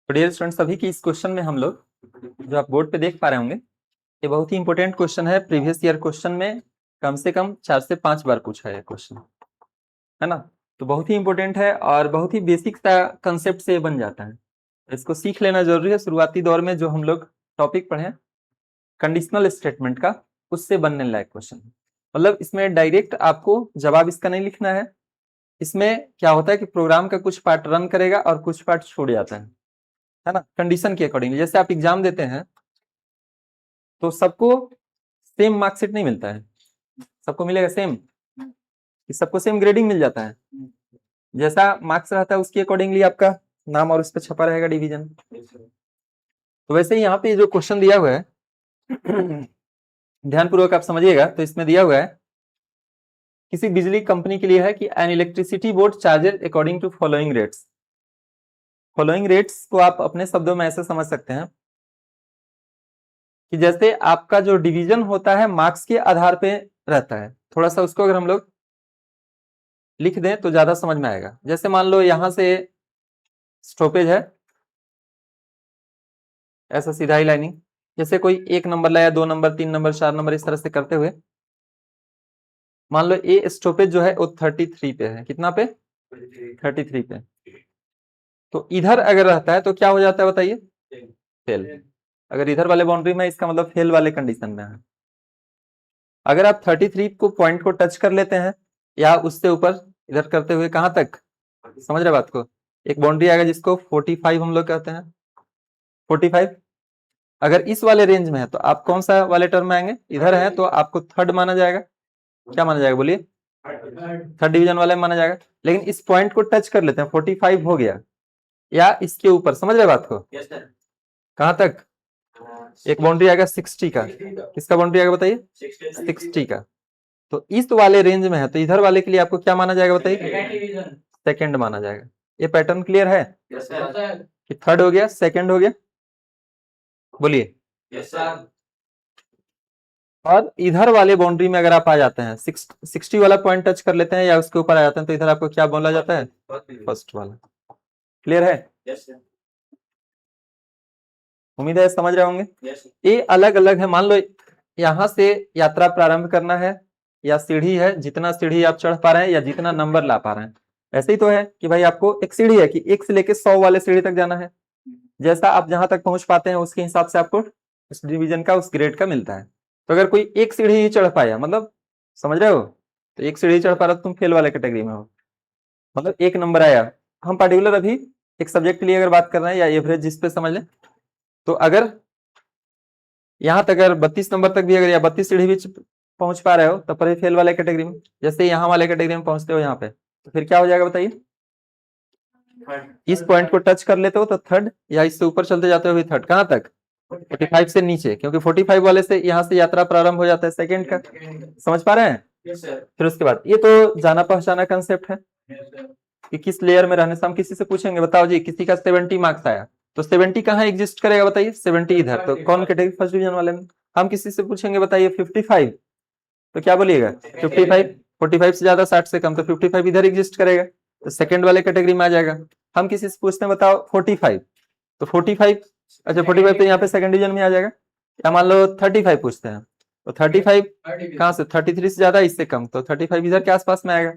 तो dear students, अभी की इस क्वेश्चन में हम लोग जो आप बोर्ड पे देख पा रहे होंगे, ये बहुत ही इंपॉर्टेंट क्वेश्चन है। प्रीवियस ईयर क्वेश्चन में कम से कम 4 से 5 बार पूछा है क्वेश्चन, है ना। तो बहुत ही इंपॉर्टेंट है और बहुत ही बेसिक सा कंसेप्ट से बन जाता है। इसको सीख लेना जरूरी है। शुरुआती दौर में जो हम लोग टॉपिक पढ़े कंडीशनल स्टेटमेंट का, उससे बनने लायक क्वेश्चन। मतलब इसमें डायरेक्ट आपको जवाब इसका नहीं लिखना है। इसमें क्या होता है कि प्रोग्राम का कुछ पार्ट रन करेगा और कुछ पार्ट छोड़ जाता है ना, कंडीशन के अकॉर्डिंग। जैसे आप एग्जाम देते हैं तो सबको सेम मार्कशीट नहीं मिलता है, सबको मिलेगा सेम, सबको सेम ग्रेडिंग मिल जाता है। जैसा मार्क्स रहता है उसके अकॉर्डिंगली आपका नाम और उस पर छपा रहेगा डिवीजन। तो वैसे ही यहाँ पे जो क्वेश्चन दिया हुआ है ध्यानपूर्वक आप समझिएगा। तो इसमें दिया हुआ है किसी बिजली कंपनी के लिए है कि an electricity board charges according to following rates. Following rates को आप अपने शब्दों में ऐसे समझ सकते हैं कि जैसे आपका जो डिवीजन होता है मार्क्स के आधार पे रहता है। थोड़ा सा उसको अगर हम लोग लिख दें तो ज्यादा समझ में आएगा। जैसे मान लो यहां से स्टॉपेज है, ऐसा सीधा ही लाइनिंग। जैसे कोई 1 नंबर लाया, 2 नंबर, 3 नंबर, 4 नंबर, इस तरह से करते हुए मान लो ए स्टॉपेज जो है वो 33 पे है। कितना पे? 33 पे। तो इधर अगर रहता है तो क्या हो जाता है बताइए? फेल। अगर इधर वाले बाउंड्री में, इसका मतलब फेल वाले कंडीशन में है। अगर आप 33 को पॉइंट को टच कर लेते हैं या उससे ऊपर इधर करते हुए, कहां तक समझ रहे बात को? एक बाउंड्री आएगा जिसको 45 हम लोग कहते हैं। 45 अगर इस वाले रेंज में है तो आप कौन सा वाले टर्म में आएंगे? इधर है तो आपको थर्ड माना जाएगा। क्या माना जाएगा बोलिए? थर्ड डिवीजन वाले माना जाएगा। लेकिन इस पॉइंट को टच कर लेते हैं, 45 हो गया या इसके ऊपर, समझ रहे बात को? कहां तक? एक बाउंड्री आएगा 60 का। किसका बाउंड्री आएगा बताइए? 60 का। तो इस वाले रेंज में है तो इधर वाले के लिए आपको क्या माना जाएगा बताइए? सेकंड माना जाएगा। ये पैटर्न क्लियर है कि थर्ड हो गया, सेकंड हो गया? बोलिए। और इधर वाले बाउंड्री में अगर आप आ जाते हैं, 60 वाला पॉइंट टच कर लेते हैं या उसके ऊपर आ जाते हैं, तो इधर आपको क्या बोला जाता है? फर्स्ट वाला। क्लियर है? उम्मीद है समझ रहे होंगे। ये अलग अलग है। मान लो यहां से यात्रा प्रारंभ करना है या सीढ़ी है, जितना सीढ़ी आप चढ़ पा रहे हैं या जितना नंबर ला पा रहे हैं। ऐसे ही तो है कि भाई आपको एक सीढ़ी है कि 1 से लेके 100 वाले सीढ़ी तक जाना है। जैसा आप जहां तक पहुंच पाते हैं उसके हिसाब से आपको उस डिवीजन का, उस ग्रेड का मिलता है। तो अगर कोई एक सीढ़ी ही चढ़ पाया, मतलब समझ रहे हो, तो एक सीढ़ी चढ़ पा रहा तो तुम फेल वाले कैटेगरी में हो, मतलब 1 नंबर आया। हम पार्टिकुलर अभी एक सब्जेक्ट के लिए अगर बात कर रहे हैं या एवरेज जिस पे समझ लें, तो अगर यहां तक अगर 32 नंबर तक भी अगर या 32 सीढ़ी भी पहुंच पा रहे हो तब पर फेल वाले कैटेगरी में। जैसे यहाँ वाले कैटेगरी में पहुंचते हो यहाँ पे, तो फिर क्या हो जाएगा बताइए? इस पॉइंट को टच कर लेते हो तो थर्ड, या इससे ऊपर चलते जाते हो भी थर्ड। कहां तक? 45 से नीचे, क्योंकि 45 वाले से यहाँ से यात्रा प्रारंभ हो जाता है सेकंड का। समझ पा रहे हैं? फिर उसके बाद ये तो जाना पहचाना कंसेप्ट है कि किस लेयर में रहने से। हम किसी से पूछेंगे बताओ जी किसी का 70 मार्क्स आया, तो 70 कहाँ एग्जिस्ट करेगा बताइए? 70 इधर, तो कौन कैटेगरी? फर्स्ट डिवीजन वाले में। हम किसी से पूछेंगे बताइए 55, तो क्या बोलिएगा? 55। 45 से ज्यादा, 60 से कम, तो 55 इधर एग्जिस्ट करेगा, तो सेकंड वाले कैटेगरी में आ जाएगा। हम किसी से पूछते हैं बताओ 45, तो 45, अच्छा 45 तो यहाँ पे सेकंड डिवीजन में आ जाएगा। या मान लो 35 पूछते हैं, तो 35 कहाँ से? 33 से ज्यादा, इससे कम, तो 35 इधर के आसपास में आएगा।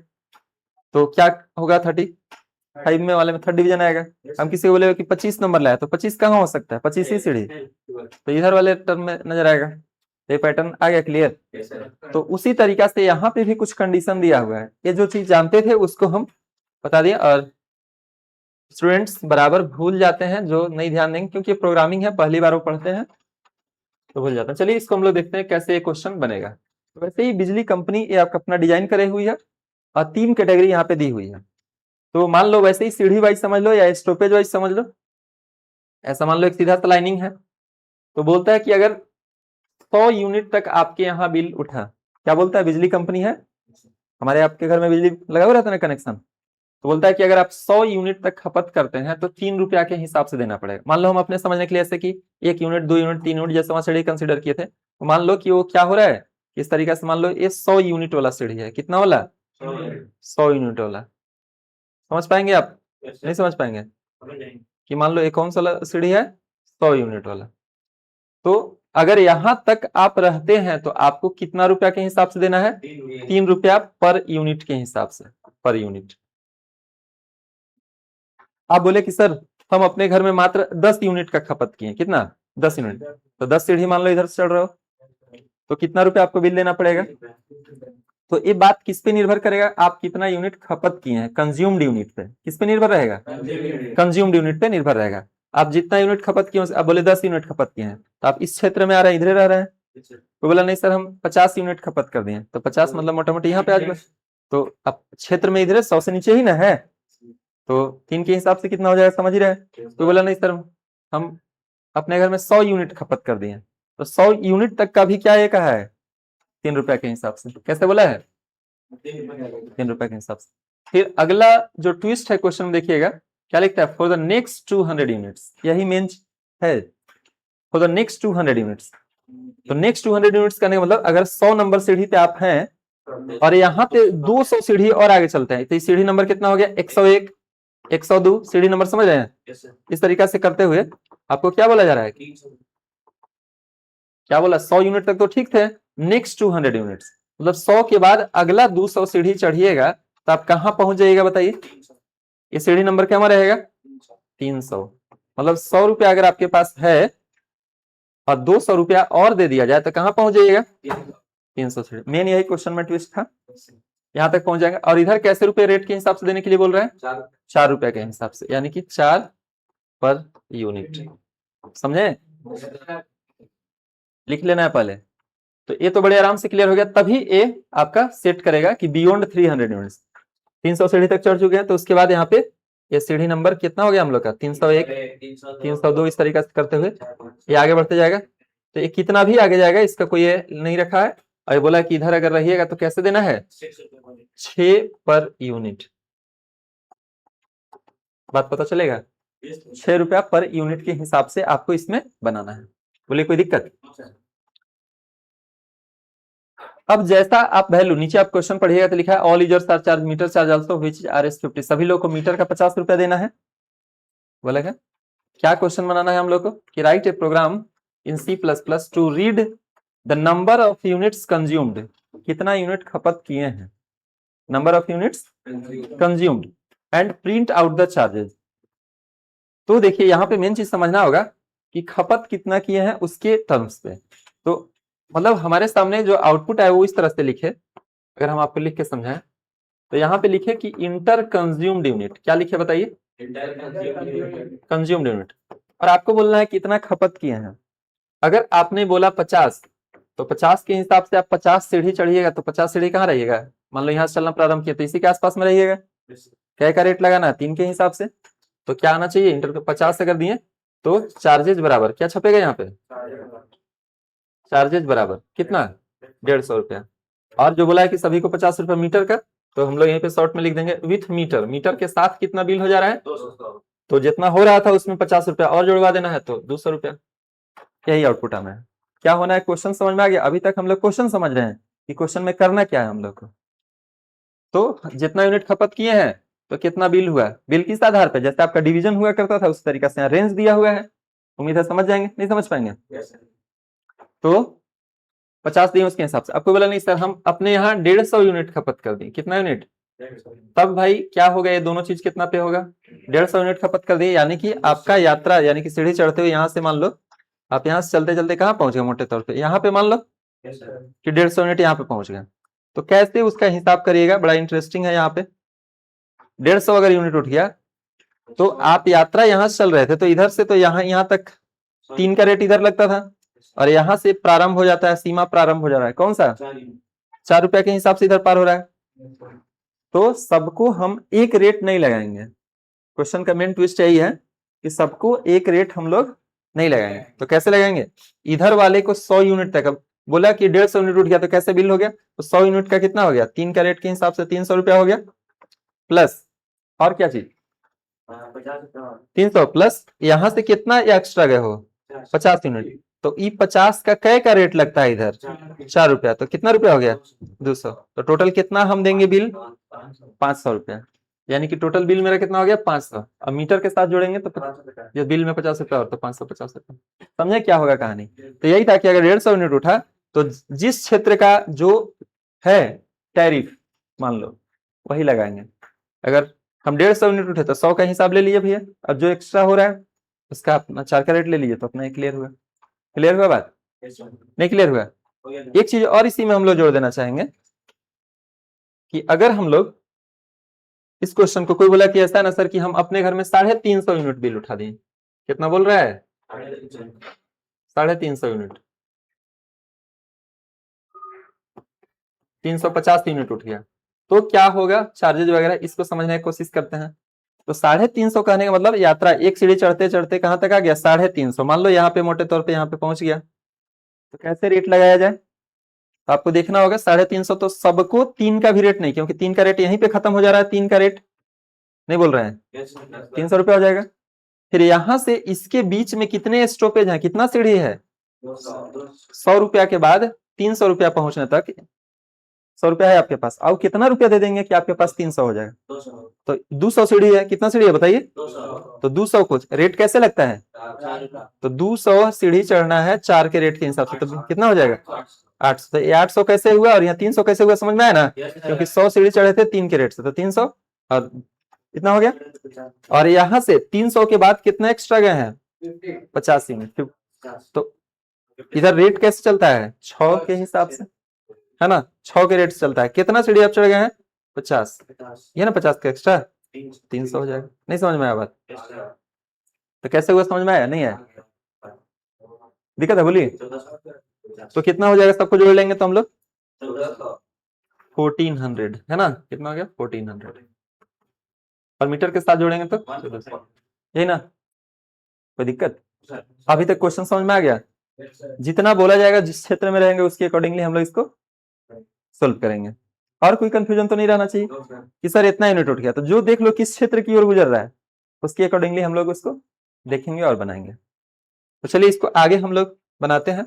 तो क्या होगा? 35 में वाले में थर्ड डिवीजन आएगा। हम किसी को बोले कि 25 नंबर लाया, तो 25 कहाँ हो सकता है? 25 ही सीढ़ी, तो इधर वाले टर्म में नजर आएगा। ये पैटर्न आ गया क्लियर? तो उसी तरीका से यहाँ पे भी कुछ कंडीशन दिया हुआ है। ये जो चीज जानते थे उसको हम बता दिए, और स्टूडेंट्स बराबर भूल जाते हैं जो नहीं ध्यान देंगे, क्योंकि प्रोग्रामिंग है, पहली बार वो पढ़ते हैं तो भूल जाते हैं। चलिए इसको हम लोग देखते हैं कैसे ये क्वेश्चन बनेगा। तो वैसे ही बिजली कंपनी ये आपका अपना डिजाइन करे हुई है और 3 कैटेगरी यहाँ पे दी हुई है। तो मान लो वैसे ही सीढ़ी वाइज समझ लो या स्टॉपेज वाइज समझ लो। ऐसा मान लो एक सीधा सा लाइनिंग है, तो बोलता है कि अगर 100 यूनिट तक आपके यहाँ बिल उठा, क्या बोलता है? बिजली कंपनी है, हमारे आपके घर में बिजली लगा हुआ रहता है ना कनेक्शन, तो बोलता है कि अगर आप 100 यूनिट तक खपत करते हैं तो 3 रुपया के हिसाब से देना पड़ेगा। मान लो हम अपने समझने के लिए ऐसे कि 1 यूनिट, 2 यूनिट, 3 यूनिट जैसे वहां सीढ़ी कंसिडर किए थे, तो मान लो कि वो क्या हो रहा है इस तरीके से। मान लो ये 100 यूनिट वाला सीढ़ी है। कितना वाला? 100 यूनिट वाला। समझ पाएंगे आप? नहीं समझ पाएंगे? कि मान लो ये कौन सा सीढ़ी है, 100 यूनिट वाला। तो अगर यहां तक आप रहते हैं तो आपको कितना रुपया के हिसाब से देना है, 3 रुपया पर यूनिट के हिसाब से, पर यूनिट। आप बोले कि सर हम अपने घर में मात्र 10 यूनिट का खपत किए, कितना, 10 यूनिट, तो 10 सीढ़ी मान लो इधर से चढ़ रहे हो, तो कितना रुपया आपको बिल देना पड़ेगा। तो ये बात किस पे निर्भर करेगा, आप कितना यूनिट खपत किए हैं, कंज्यूम्ड यूनिट पे, किस पे निर्भर रहेगा, कंज्यूम्ड यूनिट पे निर्भर रहेगा। आप जितना यूनिट खपत किए, आप बोले 10 यूनिट खपत किए हैं, तो आप इस क्षेत्र में आ रहे हैं, इधर रह रहे हैं। तो बोला नहीं सर हम 50 यूनिट खपत कर दिए, तो 50 मतलब मोटा मोटी यहाँ पे आ जाए, तो अब क्षेत्र में इधर 100 से नीचे ही ना है, तो 3 के हिसाब से कितना हो जाएगा, समझ ही रहे। तो बोला नहीं सर हम अपने घर में 100 यूनिट खपत कर दिए, तो 100 यूनिट तक का भी क्या ये कहा है, 3 रुपया के हिसाब से। कैसे बोला है, 3 रुपया के हिसाब से। फिर अगला जो ट्विस्ट है क्वेश्चन में देखिएगा, क्या लिखता है, फॉर द नेक्स्ट 200 यूनिट्स, यही मेन है, फॉर द नेक्स्ट 200 यूनिट्स। तो नेक्स्ट 200 यूनिट्स करने का मतलब अगर 100 नंबर सीढ़ी पे आप हैं और यहाँ पे 200 सीढ़ी और आगे चलते हैं, तो सीढ़ी नंबर कितना हो गया, 101, 102 सीढ़ी नंबर, समझ रहे हैं। इस तरीका से करते हुए आपको क्या बोला जा रहा है, क्या बोला, 100 यूनिट तक तो ठीक थे, नेक्स्ट 200 यूनिट्स मतलब 100 के बाद अगला 200 सीढ़ी चढ़िएगा तो आप कहां पहुंच जाइएगा बताइए, ये सीढ़ी नंबर क्या हमारा रहेगा, 300। मतलब 100 रुपया अगर आपके पास है और 200 रुपया और दे दिया जाए तो कहां पहुंच जाइएगा, 300 सीढ़ी। मेन यही क्वेश्चन में ट्विस्ट था, यहां तक पहुंच जाएंगे। और इधर कैसे रुपए रेट के हिसाब से देने के लिए बोल रहे हैं, 4 रुपया के हिसाब से, यानी कि 4 पर यूनिट, समझे, लिख लेना है पहले। तो ये तो बड़े आराम से क्लियर हो गया, तभी ये आपका सेट करेगा कि बियॉन्ड 300 यूनिट्स, 300 सीढ़ी तक चढ़ चुके हैं, तो उसके बाद यहाँ पे ये सीढ़ी नंबर कितना हो गया हम लोग का, 301, 302, इस तरीके से करते हुए ये आगे बढ़ते जाएगा। तो ये कितना भी आगे जाएगा इसका कोई ये नहीं रखा है, और ये बोला कि इधर अगर रहिएगा तो कैसे देना है, 6 पर यूनिट। बात पता चलेगा, 6 रुपया पर यूनिट के हिसाब से आपको इसमें बनाना है। बोले कोई दिक्कत। अब जैसा आप वैल्यू नीचे आप क्वेश्चन पढ़िएगा तो लिखा है all users are charge meter charge also which RS50, सभी लोग को मीटर का 50 रुपया देना है। बोला क्या क्वेश्चन बनाना है हम लोग को, कि write a program in C++ to read the number of units consumed, कितना यूनिट खपत किए हैं, number of units consumed, and print out the charges. तो देखिए यहाँ पे मेन चीज समझना होगा कि खपत कितना किए हैं उसके टर्म्स पे। तो मतलब हमारे सामने जो आउटपुट है वो इस तरह से लिखे, अगर हम आपको लिख के समझाएं तो यहाँ पे लिखे कि इंटर कंज्यूम्ड यूनिट, क्या लिखे बताइए, कंज्यूम्ड यूनिट, और आपको बोलना है कितना खपत किए हैं। अगर आपने बोला 50, तो 50 के हिसाब से आप 50 सीढ़ी चढ़िएगा, तो 50 सीढ़ी कहाँ रहिएगा, मान लो यहाँ से चलना प्रारंभ किया तो इसी के आसपास में रहिएगा। क्या का रेट लगाना है, 3 के हिसाब से, तो क्या आना चाहिए, इंटर को 50 अगर दिए तो चार्जेज बराबर क्या छपेगा यहाँ पे, चार्जेज बराबर कितना, 150 रुपया। और जो बोला है कि सभी को 50 रुपया मीटर का, तो हम लोग यहीं पे शॉर्ट में लिख देंगे विथ मीटर, मीटर के साथ कितना बिल हो जा रहा है, 200। तो जितना हो रहा था उसमें 50 रुपया और जुड़वा देना है, तो 200 रुपया। यही आउटपुट हमें है। क्या होना है, क्वेश्चन समझ में आ गया। अभी तक हम लोग क्वेश्चन समझ रहे हैं कि क्वेश्चन में करना क्या है हम लोग को। तो जितना यूनिट खपत किए हैं तो कितना बिल हुआ, बिल किस आधार पर, जैसे आपका डिवीजन हुआ करता था उस तरीके से यहाँ रेंज दिया हुआ है। उम्मीद है समझ जाएंगे, नहीं समझ पाएंगे। तो 50 दिए उसके हिसाब से। आपको बोला नहीं सर हम अपने यहाँ 150 यूनिट खपत कर दी, कितना यूनिट, तब भाई क्या होगा, ये दोनों चीज कितना पे होगा, 150 यूनिट खपत कर दी, यानी कि आपका यात्रा, यानी कि सीढ़ी चढ़ते हुए यहाँ से मान लो आप यहाँ से चलते चलते कहाँ पहुंच गए, मोटे तौर पे यहाँ पे मान लो कि 150 यूनिट यहाँ पे पहुंच गए। तो कैसे उसका हिसाब करिएगा, बड़ा इंटरेस्टिंग है। यहाँ पे 150 अगर यूनिट उठ गया तो आप यात्रा यहाँ से चल रहे थे, तो इधर से तो यहाँ तक 3 का रेट इधर लगता था, और यहाँ से प्रारंभ हो जाता है, सीमा प्रारंभ हो जा रहा है कौन सा, 4 रुपया के हिसाब से इधर पार हो रहा है। तो सबको हम एक रेट नहीं लगाएंगे। क्वेश्चन का मेन ट्विस्ट यही है कि सबको एक रेट हम लोग नहीं लगाएंगे। तो कैसे लगाएंगे, इधर वाले को 100 यूनिट तक, अब बोला कि 150 यूनिट उठ गया तो कैसे बिल हो गया, तो 100 यूनिट का कितना हो गया, 3 का रेट के हिसाब से 300 रुपया हो गया, प्लस और क्या चीज 300 प्लस यहाँ से कितना एक्स्ट्रा गए हो 50 यूनिट, तो ई 50 का कै का रेट लगता है इधर 4 रुपया, तो कितना रुपया हो गया 200। तो टोटल कितना हम देंगे बिल 500 रुपया। यानी कि टोटल बिल मेरा कितना हो गया 500। अब मीटर के साथ जोड़ेंगे तो ये बिल में 50 रुपया और तो 550 रुपया। समझे क्या होगा कहानी? तो यही था कि अगर 150 यूनिट उठा तो जिस क्षेत्र का जो है टैरिफ मान लो वही लगाएंगे। अगर हम 150 यूनिट उठे तो 100 का हिसाब ले लिए भैया, अब जो एक्स्ट्रा हो रहा है उसका अपना 4 का रेट ले लीजिए तो अपना क्लियर हुआ। क्लियर हुआ बात? नहीं क्लियर हुआ? एक चीज और इसी में हम लोग जोड़ देना चाहेंगे कि अगर हम लोग इस क्वेश्चन को कोई बोला कि ऐसा ना सर कि हम अपने घर में 350 यूनिट बिल उठा दें, कितना बोल रहा है? 350 यूनिट, 350 यूनिट उठ गया तो क्या होगा चार्जेज वगैरह, इसको समझने की कोशिश करते हैं। तो 350 कहने का मतलब यात्रा एक सीढ़ी चढ़ते चढ़ते कहां तक आ गया? 350। मान लो यहाँ पे मोटे तौर पे यहाँ पे पहुंच गया, तो कैसे रेट लगाया जाए? तो आपको देखना होगा 350 तो सबको 3 का भी रेट नहीं, क्योंकि 3 का रेट यहीं पे खत्म हो जा रहा है। 3 का रेट नहीं बोल रहे हैं, 300 रुपया हो जाएगा। फिर यहां से इसके बीच में कितने स्टॉपेज हैं, कितना सीढ़ी है? 100 रुपया के बाद 300 रुपया पहुंचने तक 100 रुपया है आपके पास, और कितना रुपया दे देंगे कि आपके पास 300 हो जाएगा? तो 200 सीढ़ी है, कितना सीढ़ी है बताइए? तो 200 को रेट कैसे लगता है? तो 200 सीढ़ी चढ़ना है 4 के रेट के हिसाब से, तो कितना हो जाएगा? 800। तो ये 800 कैसे हुआ और यहाँ 300 कैसे हुआ, समझ में आया ना? क्योंकि 100 सीढ़ी चढ़े थे 3 के रेट से, तो 300 और इतना हो गया। और यहाँ से 300 के बाद कितना एक्स्ट्रा गए हैं? 50 यूनिट। तो इधर रेट कैसे चलता है? 6 के हिसाब से, है ना? 6 के रेट से चलता है। कितना सीढ़ी आप चढ़ गए हैं? 50, ये ना 50 का एक्स्ट्रा 300 हो जाएगा। नहीं समझ में आया बात? तो कैसे हुआ, समझ में आया नहीं आया? दिक्कत है बोलिए? तो कितना हो जाएगा, सबको जोड़ लेंगे तो हम लोग 1400, है ना? कितना हो गया? 1400। और मीटर के साथ जोड़ेंगे तो यही ना? कोई दिक्कत? अभी तक क्वेश्चन समझ में आ गया? जितना बोला जाएगा जिस क्षेत्र में रहेंगे उसके अकॉर्डिंगली हम लोग इसको सोल्व करेंगे। और कोई कंफ्यूजन तो नहीं रहना चाहिए कि सर इतना यूनिट उठ गया। तो जो देख लो किस क्षेत्र की ओर गुजर रहा है उसके अकॉर्डिंगली हम लोग उसको देखेंगे और बनाएंगे। तो चलिए इसको आगे हम लोग बनाते हैं,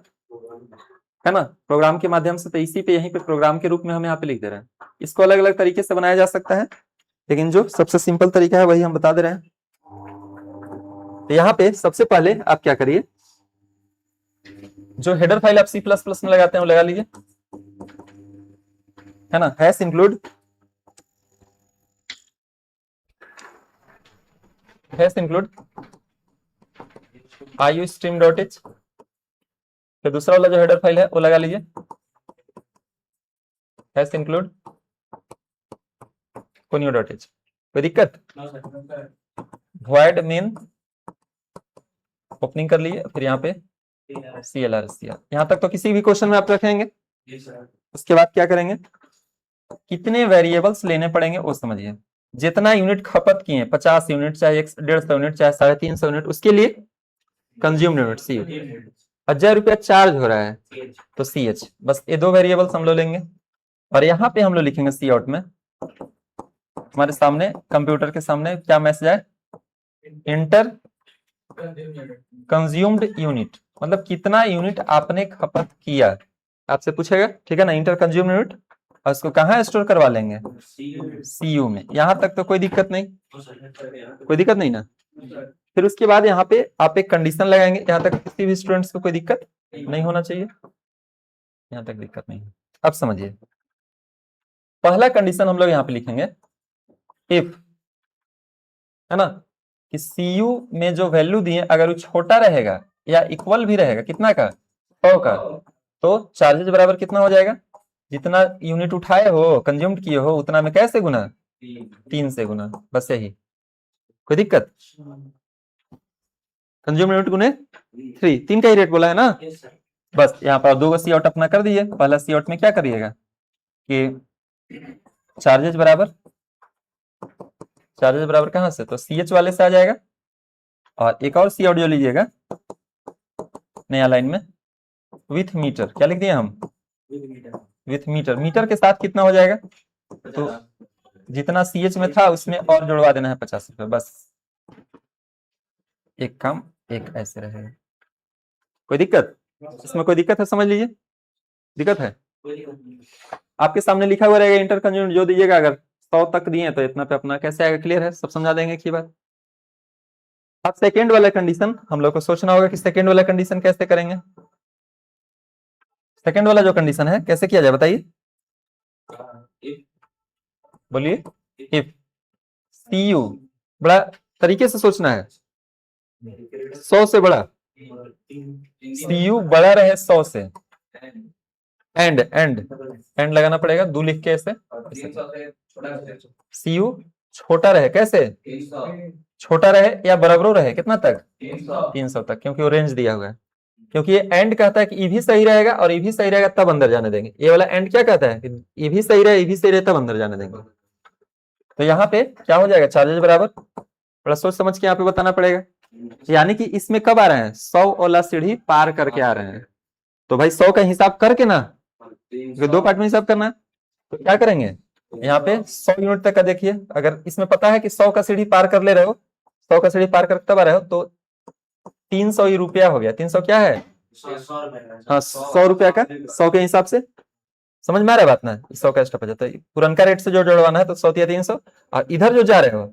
है ना? प्रोग्राम के माध्यम से। तो इसी पे यहीं पे प्रोग्राम के रूप में हम यहाँ पे लिख दे रहे हैं। इसको अलग अलग तरीके से बनाया जा सकता है, लेकिन जो सबसे सिंपल तरीका है वही हम बता दे रहे हैं। तो यहाँ पे सबसे पहले आप क्या करिए, जो हेडर फाइल आप C++ में लगाते हैं वो लगा लीजिए, है ना? Hash include iostream.h। फिर दूसरा वाला जो हेडर फाइल है वो लगा लीजिए, हैश इंक्लूड conio.h। कोई दिक्कत? void main ओपनिंग कर लिए, फिर यहाँ पे CLR यहाँ तक तो किसी भी क्वेश्चन में आप रखेंगे। उसके बाद क्या करेंगे, कितने वेरिएबल्स लेने पड़ेंगे वो समझिए। जितना यूनिट खपत किए 50 यूनिट चाहे 150 यूनिट चाहे 350 यूनिट, उसके लिए कंज्यूम यूनिट CU। 1000 रुपया चार्ज हो रहा है तो CH। बस ये 2 वेरिएबल्स हम लोग लेंगे और यहाँ पे हम लोग लिखेंगे C आउट में, हमारे सामने कंप्यूटर के सामने क्या मैसेज आए, इंटर कंज्यूम्ड यूनिट, मतलब कितना यूनिट आपने खपत किया आपसे पूछेगा, ठीक है ना? इंटर कंज्यूम्ड यूनिट, और इसको कहाँ स्टोर करवा लेंगे? CU में। यहां तक तो कोई दिक्कत नहीं, कोई दिक्कत नहीं ना? फिर उसके बाद यहाँ पे आप एक कंडीशन लगाएंगे, यहाँ तक किसी भी स्टूडेंट्स को कोई दिक्कत नहीं होना चाहिए, यहाँ तक दिक्कत नहीं है। अब समझिए, पहला कंडीशन हम लोग यहाँ पे लिखेंगे इफ, है ना, कि CU में जो वैल्यू दिए अगर वो छोटा रहेगा या इक्वल भी रहेगा कितना का, 100 का, तो चार्जेस बराबर कितना हो जाएगा? जितना यूनिट उठाए हो कंज्यूम्ड किए हो उतना में कैसे गुना? 3 से गुना। बस यही, कोई दिक्कत? कंज्यूम यूनिट गुने 3 का ही रेट बोला है ना? बस यहाँ पर 2 सी आउट अपना कर दिए। पहला सी आउट में क्या करिएगा कि चार्जेस बराबर कहां से, तो CH वाले से आ जाएगा। और एक और सी आउट जो लीजिएगा नया लाइन में, विथ मीटर, क्या लिख दिए हम? With meter. मीटर के साथ कितना हो जाएगा, तो जितना CH में था उसमें और जुड़वा देना है 50 रुपए। बस एक काम एक ऐसे रहेगा। कोई दिक्कत इसमें? कोई दिक्कत है समझ लीजिए, दिक्कत है? आपके सामने लिखा हुआ रहेगा इंटर कंज्यूम जो दीजिएगा, अगर 100 तक दिए तो इतना पे अपना कैसे आएगा, क्लियर है, सब समझा देंगे की बात। अब सेकेंड वाला कंडीशन हम लोग को सोचना होगा कि सेकेंड वाला कंडीशन कैसे करेंगे। सेकेंड वाला जो कंडीशन है कैसे किया जाए बताइए, बोलिए। इफ सी यू, बड़ा तरीके से सोचना है, 100 से बड़ा, सी यू बड़ा रहे 100 से, एंड एंड लगाना पड़ेगा, दो लिख के ऐसे, सी यू छोटा रहे, कैसे छोटा रहे या बराबर रहे, कितना तक 300 तक, क्योंकि वो रेंज दिया हुआ है। क्योंकि ये एंड कहता है कि ई भी सही रहेगा और ई भी सही रहेगा तब अंदर जाने देंगे, ये वाला एंड क्या कहता है कि ई भी सही रहे, ई भी सही रहे तब अंदर जाने देंगे। तो यहाँ पे क्या हो जाएगा, चार्जेस बराबर, बड़ा सोच समझ के यहाँ पे बताना पड़ेगा। यानी कि इसमें कब आ रहे हैं, 100 वाला सीढ़ी पार करके आ रहे हैं, तो भाई 100 का हिसाब करके ना, दो पार्ट में हिसाब करना है, तो क्या करेंगे यहाँ पे 100 यूनिट तक का देखिए, अगर इसमें पता है कि 100 का सीढ़ी पार कर ले रहे हो, 100 का सीढ़ी पार कर तब आ रहे हो, तो 300 ही रुपया हो गया, 300 क्या है, हाँ 100 रुपया का 100 के हिसाब से, समझ में आ रहा है बात ना, 100 का स्टॉप हो जाता है, पुरनका रेट से जो जोड़वाना है तो 100 या 300, और इधर जो जा रहे हो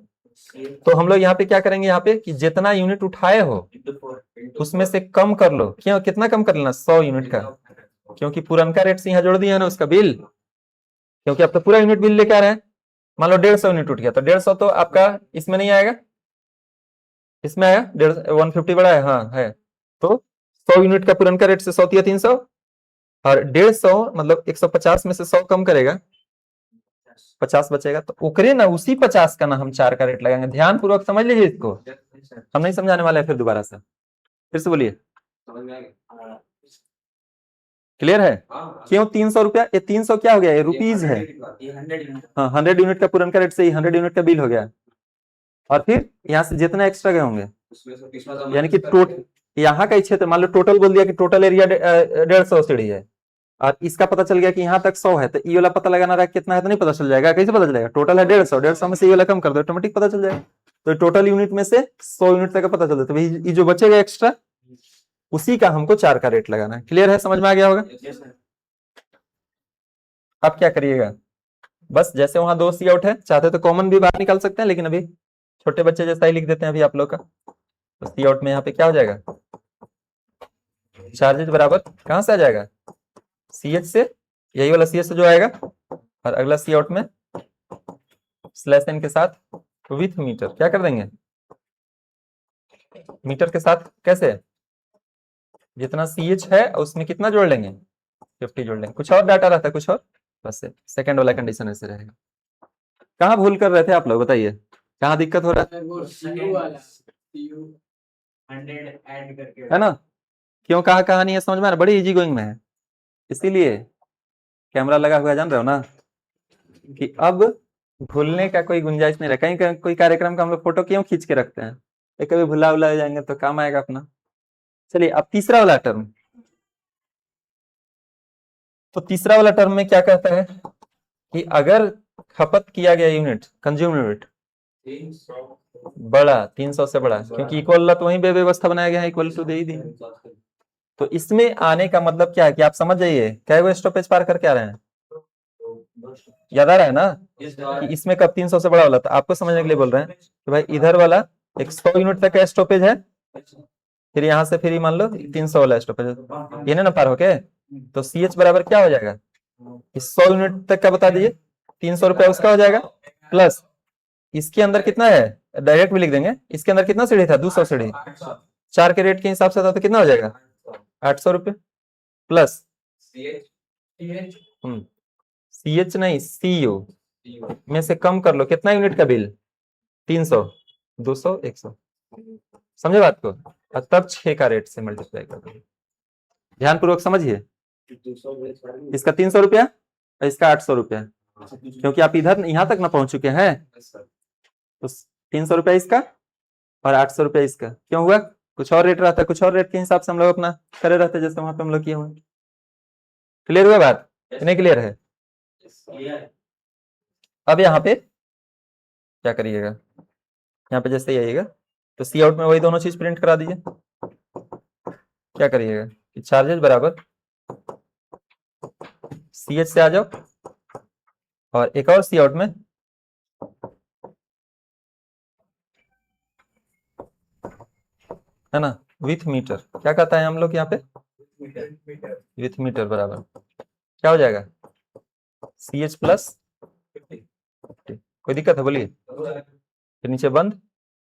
तो हम लोग यहाँ पे क्या करेंगे, यहाँ पे कि जितना यूनिट उठाए हो उसमें से कम कर लो, क्यों, कितना कम कर लेना, 100 यूनिट का, क्योंकि पुरनका रेट से यहाँ जोड़ दिया है ना उसका बिल, क्योंकि अब तो पूरा यूनिट बिल लेके आ रहे हैं, मान लो 150 यूनिट उठ गया तो 150 तो आपका इसमें नहीं आएगा, इसमें आया 150 बड़ा है, हाँ है, तो 100 यूनिट का पुरनका रेट से 100 या 300, और 150 मतलब 150 में से 100 कम करेगा, 50 बचेगा, तो उकरे ना उसी 50 का ना हम 4 का रेट लगाएंगे, ध्यान पूर्वक समझ लीजिए इसको, हम नहीं समझाने वाले हैं फिर दोबारा से, फिर से बोलिए, क्लियर है, क्यों 300 रुपया, ये 300 क्या हो गया, ये रुपीज है, हाँ 100 यूनिट का पुरनका रेट से ही 100 यूनिट का बिल हो गया, और फिर यहाँ से जितना एक्स्ट्रा गए होंगे, यानी कि यहाँ का क्षेत्र मान लो टोटल बोल दिया कि टोटल एरिया 150 सीढ़ी है, और इसका पता चल गया कि यहाँ तक 100 है, तो ई वाला पता लगाना रहा कितना है तो नहीं पता चल जाएगा, कैसे पता चलेगा, टोटल है 150 में से ई वाला कम कर दो ऑटोमेटिक पता चल जाएगा, तो टोटल यूनिट में से 100 यूनिट तक का पता चल जाता है, ये जो बचेगा एक्स्ट्रा उसी का हमको 4 का रेट लगाना है, क्लियर है, समझ में आ गया होगा। अब क्या करिएगा, बस जैसे वहां 2 सी आउट है, चाहते तो कॉमन भी बाहर निकाल सकते हैं, लेकिन अभी छोटे बच्चे जैसा ही लिख देते हैं अभी आप लोग का, तो सी आउट में यहाँ पे क्या हो जाएगा, चार्जेस बराबर कहां से आ जाएगा, सी एच से, यही वाला सी एच से जो आएगा, और अगला सी आउट में स्लैश एन के साथ विथ मीटर, क्या कर देंगे, मीटर के साथ कैसे, जितना सी एच है उसमें कितना जोड़ लेंगे, 50 जोड़ लेंगे, कुछ और डाटा रहता है कुछ और, बस सेकंड वाला कंडीशन ऐसे रहेगा। कहाँ भूल कर रहे थे आप लोग बताइए, कहाँ दिक्कत हो रहा है ना, क्यों, कहा कहानी है समझ में आ रहा, बड़ी इजी गोइंग में है, इसीलिए कैमरा लगा हुआ है, जान रहे हो ना, कि अब भूलने का कोई गुंजाइश नहीं रहा, कहीं कोई कार्यक्रम का हम लोग फोटो क्यों खींच के रखते हैं, कभी भुला उला जाएंगे तो काम आएगा अपना। चलिए अब तीसरा वाला टर्म, तो तीसरा वाला टर्म में क्या कहता है कि अगर खपत किया गया यूनिट, कंज्यूम यूनिट बड़ा 300 से बड़ा, क्योंकि इक्वल तो वही व्यवस्था बनाया गया है, इक्वल टू दे ही दी, तो इसमें आने का मतलब क्या है कि आप समझ जाइए क्या वो स्टॉपेज पार करके आ रहे हैं, याद आ रहा है ना कि इसमें कब 300 से बड़ा वाला, था आपको समझने के लिए बोल रहे हैं कि भाई इधर वाला 100 यूनिट तक का स्टॉपेज है, फिर यहाँ से फिर मान लो 300 वाला स्टॉपेज है, ये ना पार होके, तो सी एच बराबर क्या हो जाएगा, 100 यूनिट तक का बता दीजिए, 300 रुपया उसका हो जाएगा, प्लस इसके अंदर कितना है, डायरेक्ट भी लिख देंगे, इसके अंदर कितना सीढ़ी था, 200 सीढ़ी, 4 के रेट के हिसाब से था तो कितना हो जाएगा 800 रुपये, प्लस सी एच नहीं सी यू में से कम कर लो, कितना यूनिट का बिल, 300, 200, 100, समझे बात को, और तब 6 का रेट से मल्टीप्लाई कर दो, ध्यान पूर्वक समझिए, इसका 300 रुपया और इसका 800 रुपया, क्योंकि आप इधर यहाँ तक ना पहुंच चुके हैं, तो 300 रुपया इसका और 800 रुपया इसका, क्यों हुआ, कुछ और रेट रहता है, कुछ और रेट के हिसाब से हम लोग अपना करे रहते, जैसे वहां पे हम लोग किए हुए, क्लियर हुआ बात, नहीं क्लियर है। अब यहाँ पे क्या करिएगा, यहाँ पे जैसे ही आइएगा तो सी आउट में वही दोनों चीज प्रिंट करा दीजिए, क्या करिएगा कि चार्जेस बराबर सी एच से आ जाओ, और एक और सी आउट में है ना, विथ मीटर। क्या कहता है हम लोग यहाँ पे, विथ मीटर बराबर क्या हो जाएगा, सी एच प्लस। कोई दिक्कत है बोलिए, फिर नीचे बंद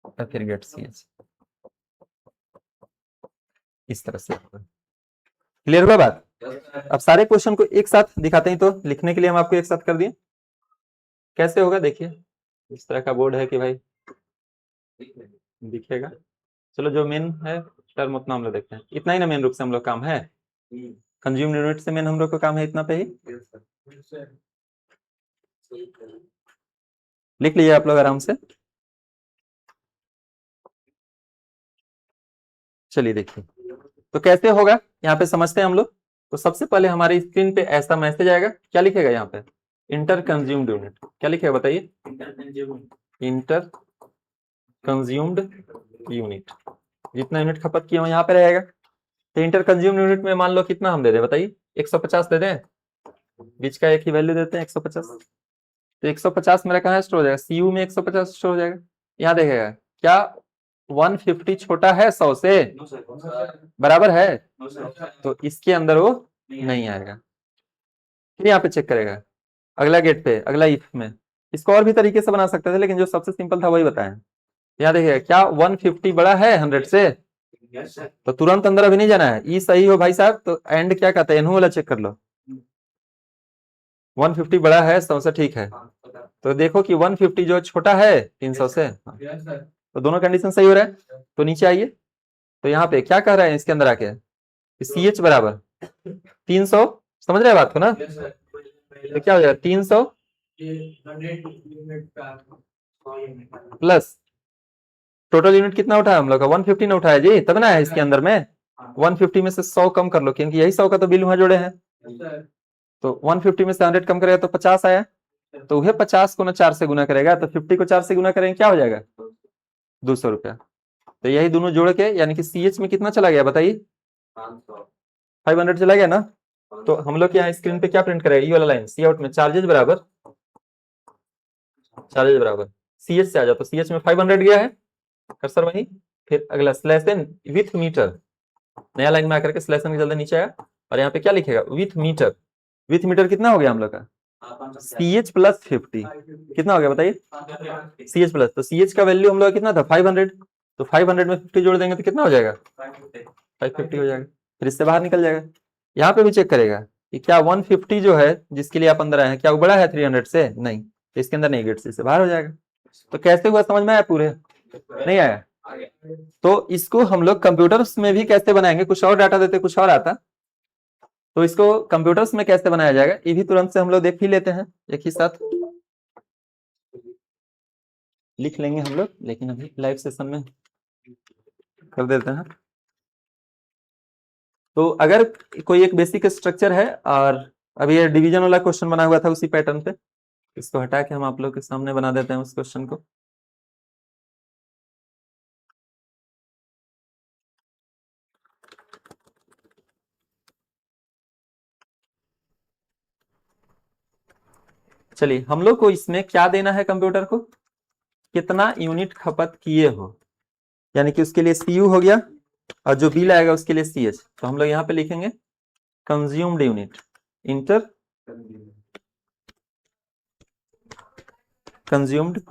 और फिर गेट सी एच, इस तरह से। क्लियर हुआ बात। अब सारे क्वेश्चन को एक साथ दिखाते हैं, तो लिखने के लिए हम आपको एक साथ कर दिए। कैसे होगा देखिए, इस तरह का बोर्ड है कि भाई दिखेगा। चलो जो मेन है टर्म उतना हम लोग देखते हैं, इतना ही ना मेन रूप से हम लोग काम है, कंज्यूम यूनिट से मेन हम लोग का काम है इतना पे ही। लिख लीजिए आप लोग आराम से। चलिए देखिए तो कैसे होगा, यहाँ पे समझते हैं हम लोग। तो सबसे पहले हमारी स्क्रीन पे ऐसा मैसेज आएगा, क्या लिखेगा यहाँ पे, इंटर कंज्यूम्ड यूनिट। क्या लिखेगा बताइए, इंटर कंज्यूम्ड यूनिट, जितना यूनिट खपत किया यहाँ पे रहेगा। तो इंटर कंज्यूम्ड यूनिट में मान लो कितना हम दे दें बताइए, 150 दे दें, बीच का एक ही वैल्यू देते हैं 150। तो 150 मेरा कहाँ स्टोर हो जाएगा, सीयू में 150 स्टोर हो जाएगा। यहाँ देखेगा क्या 150 छोटा है 100 से, बराबर है, तो इसके अंदर वो नहीं आएगा। फिर यहाँ पे चेक करेगा अगला गेट पे, अगला इफ में। इसको और भी तरीके से बना सकते थे, लेकिन जो सबसे सिंपल था वही बताएं। यहाँ देखिएगा क्या 150 बड़ा है 100 से, तो तुरंत अंदर अभी नहीं जाना है, ई सही हो भाई साहब तो एंड क्या कहते हैं, इन्हों वाला चेक कर लो। 150 बड़ा है 100 से, ठीक है, तो देखो कि 150 जो छोटा है 300 से, तो दोनों कंडीशन सही हो रहा है। तो नीचे आइए, तो यहाँ पे क्या कह रहे हैं इसके अंदर आके, सी एच बराबर 300, समझ रहे हैं बात को ना, तो क्या हो जाएगा 300 प्लस टोटल यूनिट कितना उठाया हम लोग का, 150 ने उठाया जी, तब ना है इसके अंदर में 150 में से 100 कम कर लो, क्योंकि यही 100 का तो बिल वहां जोड़े हैं। तो 150 में से 100 कम करेगा तो 50 आया, तो वह 50 को ना 4 से गुना करेगा, तो 50 को 4 से गुना करेंगे क्या हो जाएगा 200 रुपया। तो यही दोनों जोड़ के, यानी कि सी एच में कितना चला गया बताइए, 500 चला गया ना। तो हम लोग यहाँ स्क्रीन पे क्या प्रिंट करेगा, ये वाला लाइन, सी आउट में चार्जेज बराबर सी एच से आ जाओ, तो सी एच में 500 गया है, कर्सर वहीं, फिर अगला स्लैश एन विथ मीटर, नया लाइन में आकर के स्लैश एन के चलते नीचे आया, और यहाँ पे क्या लिखेगा विथ मीटर। विथ मीटर कितना हो गया हम लोग का, सी एच प्लस 50 कितना हो गया बताइए, सी एच प्लस, तो सी एच का वैल्यू हम लोग कितना था 500, तो 500 में 50 जोड़ देंगे तो कितना हो जाएगा 550 हो जाएगा, फिर इससे बाहर निकल जाएगा। यहाँ पे भी चेक करेगा कि क्या 150 जो है जिसके लिए आप अंदर आए हैं, क्या वो बड़ा है 300 से, नहीं, तो इसके अंदर नहीं, गेट से बाहर हो जाएगा। तो कैसे हुआ समझ में आया, पूरे नहीं आया। तो इसको हम लोग कंप्यूटर्स में भी कैसे बनाएंगे, कुछ और डाटा देते कुछ और आता, तो इसको कंप्यूटर्स में कैसे बनाया जाएगा ये भी तुरंत से हम लोग देख ही लेते हैं, एक ही साथ लिख लेंगे हम लोग, लेकिन अभी लाइव सेशन में कर देते हैं। तो अगर कोई एक बेसिक स्ट्रक्चर है, और अभी ये डिवीजन वाला क्वेश्चन बना हुआ था उसी पैटर्न पे, इसको हटा के हम आप लोग के सामने बना देते हैं उस क्वेश्चन को। चलिए हम लोग को इसमें क्या देना है, कंप्यूटर को कितना यूनिट खपत किए हो, यानी कि उसके लिए सीयू हो गया, और जो बिल आएगा उसके लिए सी एच। तो हम लोग यहाँ पे लिखेंगे consumed unit inter consumed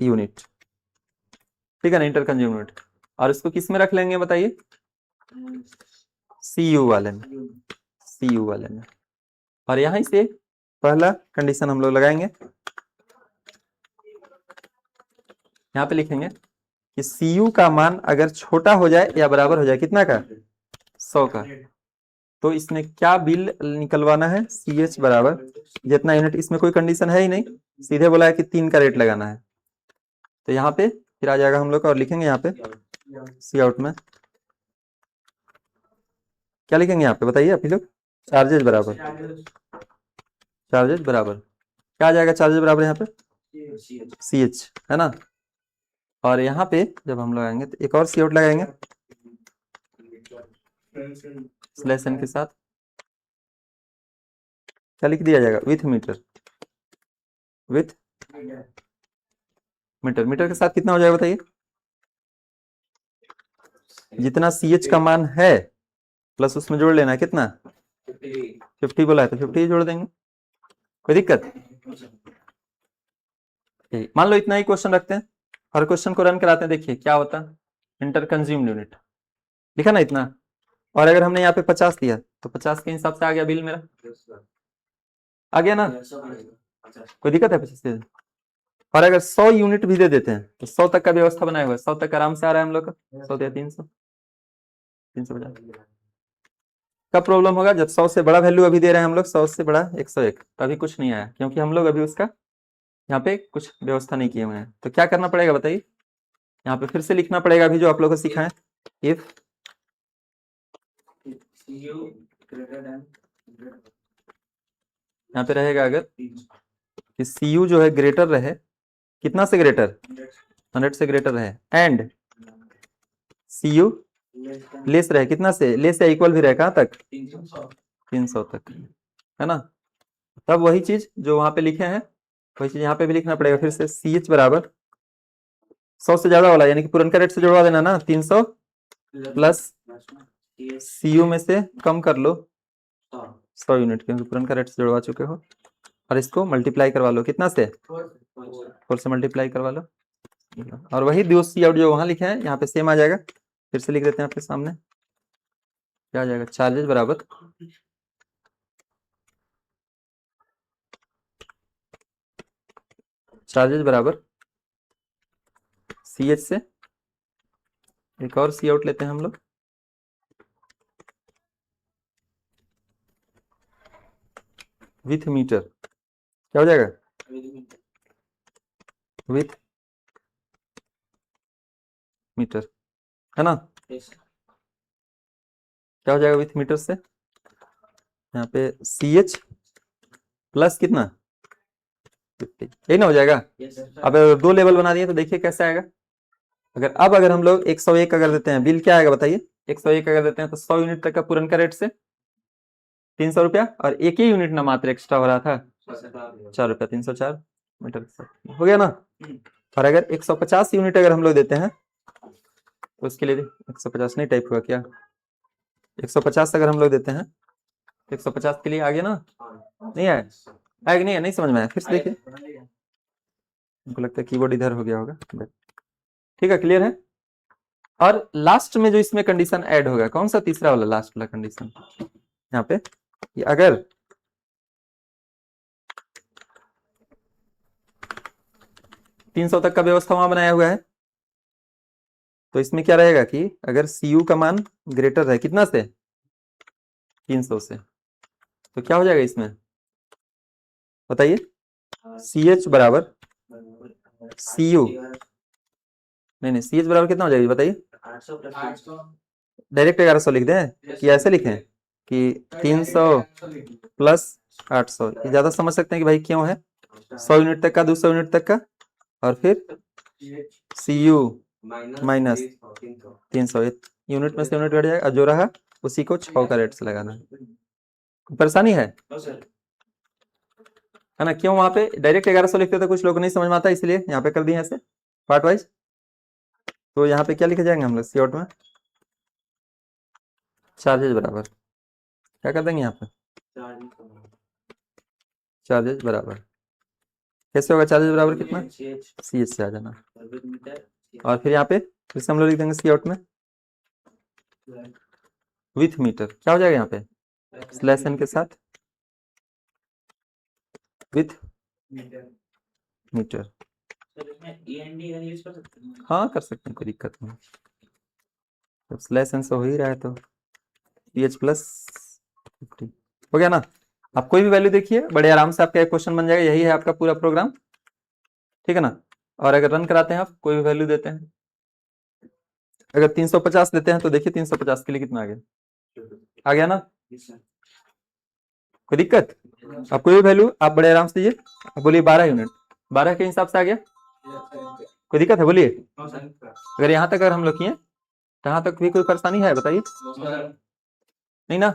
unit, ठीक है ना, इंटर कंज्यूम्ड यूनिट, और इसको किस में रख लेंगे बताइए, सीयू वाले में, सीयू वाले में। और यहां से पहला कंडीशन हम लोग लगाएंगे, यहाँ पे लिखेंगे कि सीयू का मान अगर छोटा हो जाए या बराबर हो जाए कितना का 100 का, तो इसमें क्या बिल निकलवाना है, सी एच बराबर जितना यूनिट, इसमें कोई कंडीशन है ही नहीं, सीधे बोला है कि 3 का रेट लगाना है। तो यहाँ पे फिर आ जाएगा हम लोग का, और लिखेंगे यहाँ पे सी आउट में क्या लिखेंगे यहाँ पे बताइए आप लोग, चार्जेस बराबर क्या आ जाएगा, चार्जेस बराबर यहाँ पे सी एच है ना। और यहाँ पे जब हम लगाएंगे तो एक और सी आउट लगाएंगे स्लैश एन के साथ, क्या लिख दिया जाएगा with meter, with meter, meter के साथ कितना हो जाएगा बताइए जितना CH का मान है प्लस उसमें जोड़ लेना, कितना 50 बोला है तो 50 जोड़ देंगे, कोई दिक्कत। मान लो इतना ही क्वेश्चन रखते हैं, हर क्वेश्चन को रन कराते हैं, देखिए क्या होता है। इंटर कंज्यूम्ड यूनिट लिखा ना इतना, और अगर हमने यहाँ पे 50 दिया तो 50 के हिसाब से आ गया बिल मेरा, आ गया ना, कोई दिक्कत है 50 और अगर 100 यूनिट भी दे देते हैं तो 100 तक का व्यवस्था बनाया हुआ है, 100 तक आराम से आ रहा है हम लोग का, 100 या 300 350 का प्रॉब्लम होगा जब 100 से बड़ा वैल्यू अभी दे रहे हैं हम लोग, 100 से बड़ा 101, तो अभी कुछ नहीं आया क्योंकि हम लोग अभी उसका यहाँ पे कुछ व्यवस्था नहीं किए हुए हैं। तो क्या करना पड़ेगा बताइए, यहाँ पे फिर से लिखना पड़ेगा अभी जो आप लोगों को सिखाएं, इफ यहाँ पे रहेगा अगर कि CU जो है ग्रेटर रहे, कितना से ग्रेटर, 100 से ग्रेटर रहे, एंड CU लेस रहे, कितना से लेस या इक्वल भी रहे, कहाँ तक 300 तक, है ना। तब वही चीज जो वहां पे लिखे हैं वही चीज यहाँ पे भी लिखना पड़ेगा, फिर से CH बराबर 100 से ज्यादा वाला यानी कि पुरनका रेट से जुड़वा देना ना, 300 प्लस CU में से कम कर लो 100 यूनिट, क्योंकि पुरनका रेट से जुड़वा चुके हो, और इसको मल्टीप्लाई करवा लो, कितना से 4 से मल्टीप्लाई करवा लो, और वही सी आउट जो वहां लिखे हैं यहाँ पे सेम आ जाएगा। फिर से लिख देते हैं आपके सामने, क्या आ जाएगा, चार्जेस बराबर CH से एक और सी आउट लेते हैं हम लोग, विथ मीटर, क्या हो जाएगा विथ मीटर, है ना। क्या हो जाएगा विथ मीटर से, यहाँ पे CH प्लस कितना 50, यही ना हो जाएगा। अब अगर 2 लेवल बना दिए तो देखिए कैसे आएगा, अगर हम लोग 101 अगर देते हैं, बिल क्या आएगा बताइए, 101 अगर देते हैं तो 100 यूनिट तक का पुरनका रेट से 300 रुपया, और एक ही यूनिट ना मात्र एक्स्ट्रा हो रहा था 4 रुपया, 304 मीटर हो गया ना। और अगर 150 यूनिट अगर हम लोग देते हैं तो उसके लिए 150 नहीं टाइप हुआ क्या, 150 अगर हम लोग देते हैं 150 के लिए आ गया ना, नहीं आया, आएगा नहीं है, नहीं समझ में आया, फिर से देखिए, हमको लगता है कीबोर्ड इधर हो गया होगा, ठीक है क्लियर है। और लास्ट में जो इसमें कंडीशन ऐड होगा, कौन सा तीसरा वाला लास्ट वाला कंडीशन, यहाँ पे अगर 300 तक का व्यवस्था वहां बनाया हुआ है तो इसमें क्या रहेगा कि अगर CU का मान ग्रेटर है कितना से 300 से, तो क्या हो जाएगा इसमें बताइए, CH बराबर CU, नहीं CH बराबर कितना हो जाएगा बताइए, डायरेक्ट 1100 लिख दें कि ऐसे लिखें कि 300 प्लस 800, ये ज्यादा समझ सकते हैं कि भाई क्यों है, 100 यूनिट तक का 200 यूनिट तक का, और फिर CU माइनस 300, यूनिट में से यूनिट घट जाएगा, जो रहा उसी को 6 का रेट से लगाना है। परेशानी है ना, क्यों वहां पे डायरेक्ट 1100 लिखते तो कुछ लोग नहीं समझ में आता, इसलिए यहाँ पे कर दिए ऐसे पार्ट वाइज। तो यहाँ पे क्या लिखे जाएंगे हम लोग सी आउट में, चार्जेस बराबर क्या कर देंगे यहाँ पे, चार्जेस बराबर कैसे होगा, चार्जेस बराबर कितना CH से आ जाना, और फिर यहाँ पे फिर से हम लोग लिख देंगे सी आउट में विथ मीटर, क्या हो जाएगा यहाँ पे स्लैश एन के साथ विथ मीटर, हाँ कर सकते हैं कोई दिक्कत नहीं, जब स्लैश एन से हो ही रहा है तो CH प्लस 50 हो गया ना। आप कोई भी वैल्यू देखिए बड़े आराम से आपका एक क्वेश्चन बन जाएगा, यही है आपका पूरा प्रोग्राम, ठीक है ना। और अगर रन कराते हैं आप कोई भी वैल्यू देते हैं, अगर 350 देते हैं तो देखिए 350 के लिए कितना आ गया ना, कोई दिक्कत। आप कोई भी वैल्यू आप बड़े आराम से दीजिए, आप बोलिए 12 यूनिट, 12 के हिसाब से आ गया, कोई दिक्कत है बोलिए। अगर यहाँ तक अगर हम लोग किए तो यहाँ तक भी कोई परेशानी है बताइए, नहीं ना।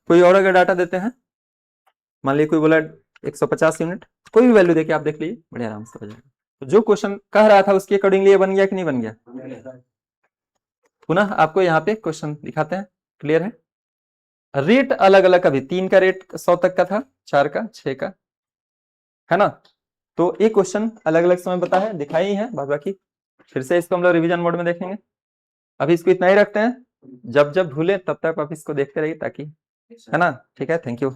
कोई और अगर डाटा देते हैं, मान लीजिए कोई बोला 150 यूनिट, कोई भी वैल्यू देके आप देख लीजिए बड़े आराम से हो जाएगा। तो जो क्वेश्चन कह रहा था उसके अकॉर्डिंगली ये बन गया कि नहीं बन गया। पुनः आपको यहाँ पे क्वेश्चन दिखाते हैं, क्लियर है। रेट अलग अलग का भी, 3 का रेट 100 तक का था, 4 का, 6 का, है ना। तो एक क्वेश्चन अलग अलग समय बताया है, दिखाई ही है, बाकी फिर से इसको हम लोग रिवीजन मोड में देखेंगे। अभी इसको इतना ही रखते हैं, जब जब भूले तब तक आप इसको देखते रहिए ताकि, है ना। ठीक है, थैंक यू।